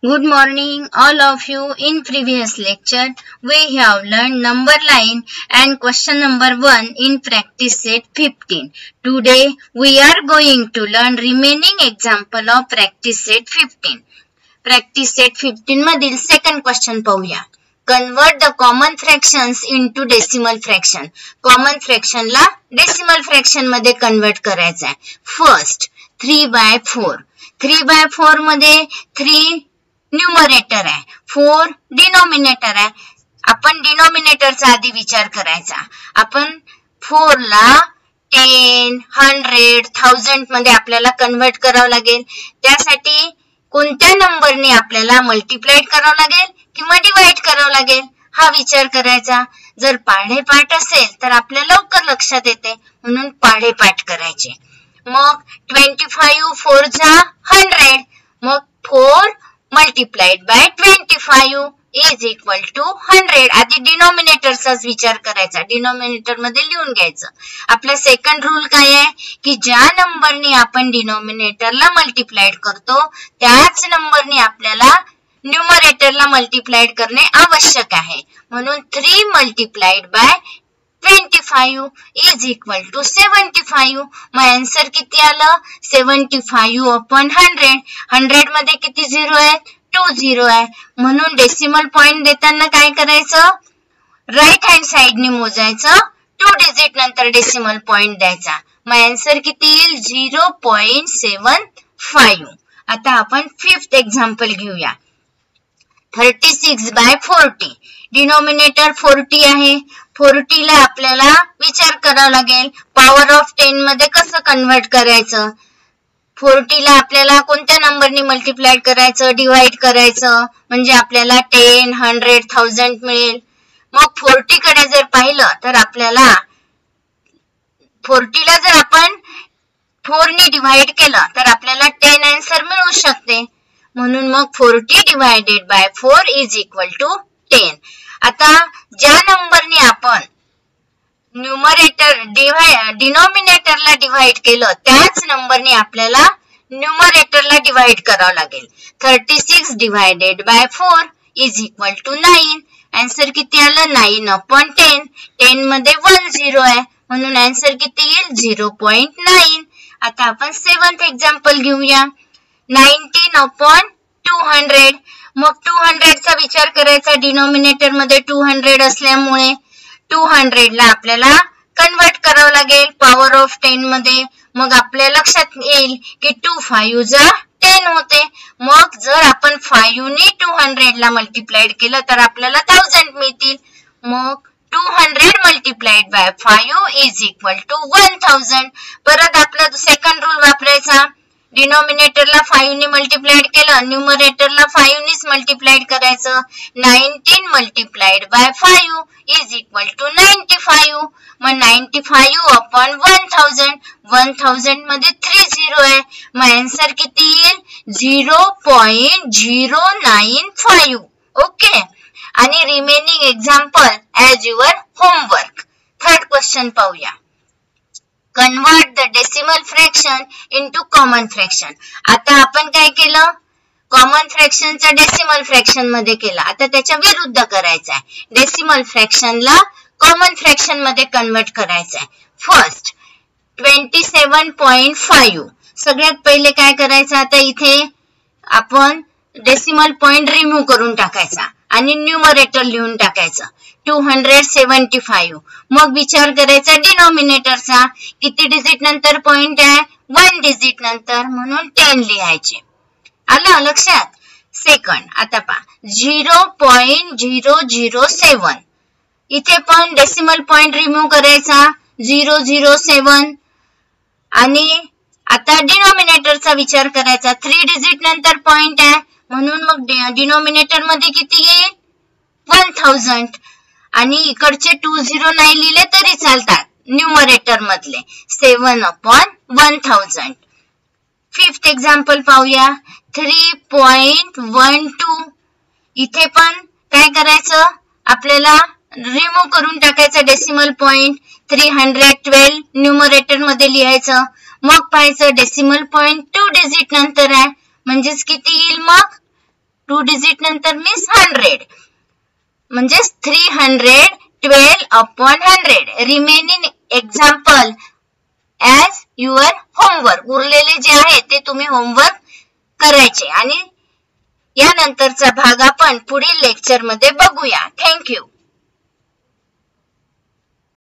Good morning, all of you. In previous lecture, we have learned number line and question number 1 in practice set 15. Today, we are going to learn remaining example of practice set 15. Practice set 15 मधील second question पाहूया. Convert the common fractions into decimal fraction. Common fraction ला decimal fraction मध्ये convert करायचं आहे. First, 3/4. 3/4 मध्ये 3 numerator आहे, 4 denominator आहे. आपण डिनोमिनेटरचा आधी विचार करायचा. आपण 4 ला 10, 100, 1000 मध्ये आपल्याला कन्वर्ट करावं लागेल. त्यासाठी कोणत्या नंबरने आपल्याला मल्टिप्लाइड करावं लागेल किंवा डिवाइड करावं लागेल हा विचार करायचा. जर पाढेपाठ असेल तर आपल्याला लवकर लक्षात येते, म्हणून पाढेपाठ करायचे. मग 25 4 जा 100. मग 4 multiplied by 25 is equal to 100. आधी डिनोमिनेटरचाच विचार करायचा. डिनोमिनेटर मध्ये लिहून घ्यायचं. आपला सेकंड रूल काय आहे की ज्या नंबरने आपण डिनोमिनेटरला मल्टिप्लाइड करतो त्याच नंबरने आपल्याला न्यूमरेटरला मल्टिप्लाइड करणे आवश्यक आहे. म्हणून 3 multiplied by 25 is equal to 75. मग आन्सर किती आलं? 75 upon 100. 100 मध्ये किती झिरो आहेत? 2 झिरो आहे. म्हणून डेसिमल पॉइंट देताना काय करायचं? राईट हँड साइडने मोजायचं, 2 डिजिट नंतर डेसिमल पॉइंट द्यायचा. मग आन्सर किती येईल? 0.75. आता आपण फिफ्थ एक्झाम्पल घेऊया. 36/40. डिनोमिनेटर 40 आहे. 40 ला आपल्याला विचार करावा लागेल पॉवर ऑफ 10 मध्ये कसं कन्वर्ट करायचं. 40 ला आपल्याला कोणत्या नंबरने मल्टिप्लाइड करायचं, डिवाइड करायचं, म्हणजे आपल्याला 10, 100, 1000 मिळेल. मग 40 कडे जर पाहिलं तर आपल्याला 40 ला जर आपण 4 ने डिवाइड केलं तर आपल्याला 10 आन्सर मिळू शकते. म्हणून मग 40 divided by 4 is equal to 10. आता ज्या नंबरने आपण डिनोमिनेटरला डिवाइड केलं त्याच नंबरने आपल्याला न्यूमरेटरला डिवाइड करावं लागेल. 36 divided by 4 is equal to 9. Answer किती आलं? 9 upon 10. 10 मध्ये 1 झिरो आहे, म्हणून आन्सर किती येईल? 0.9. आता आपण सेवन्थ एक्झाम्पल घेऊया. 19 upon 200. मग 200 चा विचार करायचा. डिनोमिनेटर मध्ये 200 असल्यामुळे 200 ला आपल्याला कन्वर्ट करावं लागेल पॉवर ऑफ 10 मध्ये. मग आपल्या लक्षात येईल की 2 5 जा 10 होते. मग जर आपण 5 ने 200 ला मल्टिप्लाइड केलं तर आपल्याला 1000 मिळतील. मग 200 multiplied by 5 is equal to 1000. परत आपला सेकंड रूल वापरायचा. डिनोमिनेटरला 5 ने मल्टिप्लाइड केलं, न्यूमरेटरला 5 नेच मल्टिप्लाइड करायचं. 19 multiplied by 5 is equal to 95. मग 95 upon 1000. 1000 मध्ये 3 झिरो आहे. मग आन्सर किती येईल? 0.095. ओके. आणि remaining example as your homework. Third question पाहूया. Convert the decimal fraction into common fraction. आता आपण काय केलं? कॉमन फ्रॅक्शनचा डेसिमल फ्रॅक्शन मध्ये केला. आता त्याच्या विरुद्ध करायचं आहे. डेसिमल फ्रॅक्शनला कॉमन फ्रॅक्शन मध्ये कन्वर्ट करायचं आहे. फर्स्ट 27.5. सगळ्यात पहिले काय करायचं? आता इथे आपण डेसिमल पॉइंट रिमूव्ह करून टाकायचा आणि न्यूमरेटर लिहून टाकायचं. 275. मग विचार करायचा डिनोमिनेटरचा. किती डिजिट नंतर पॉइंट आहे? 1 डिजिट नंतर, म्हणून 10 लिहायचे. आलं लक्षात? सेकंड आता पहा 0.007. इथे पण डेसिमल पॉइंट रिमूव्ह करायचा. 007. आणि आता डिनोमिनेटरचा विचार करायचा. 3 डिजिट नंतर पॉइंट आहे, म्हणून मग डिनोमिनेटर मध्ये किती येईल? 1000. आणि इकडचे 2 झिरो नाही लिहिले तरी चालतात न्यूमरेटर मधले. 7 upon 1000. फिफ्थ एक्झाम्पल पाहूया. 3.12. इथे पण काय करायचं? आपल्याला रिमूव्ह करून टाकायचं डेसिमल पॉइंट. 312 न्यूमरेटर मध्ये लिहायचं. मग पाहायचं डेसिमल पॉइंट 2 डिजिट नंतर आहे, म्हणजेच किती येईल? मग 2 2 डिजिट नंतर मीन्स 100 म्हणजेच 312/100. Remaining example as your homework. उरलेले जे आहे ते तुम्ही होमवर्क करायचे आणि यानंतरचा भाग आपण पुढील लेक्चर मध्ये बघूया. थँक्यू.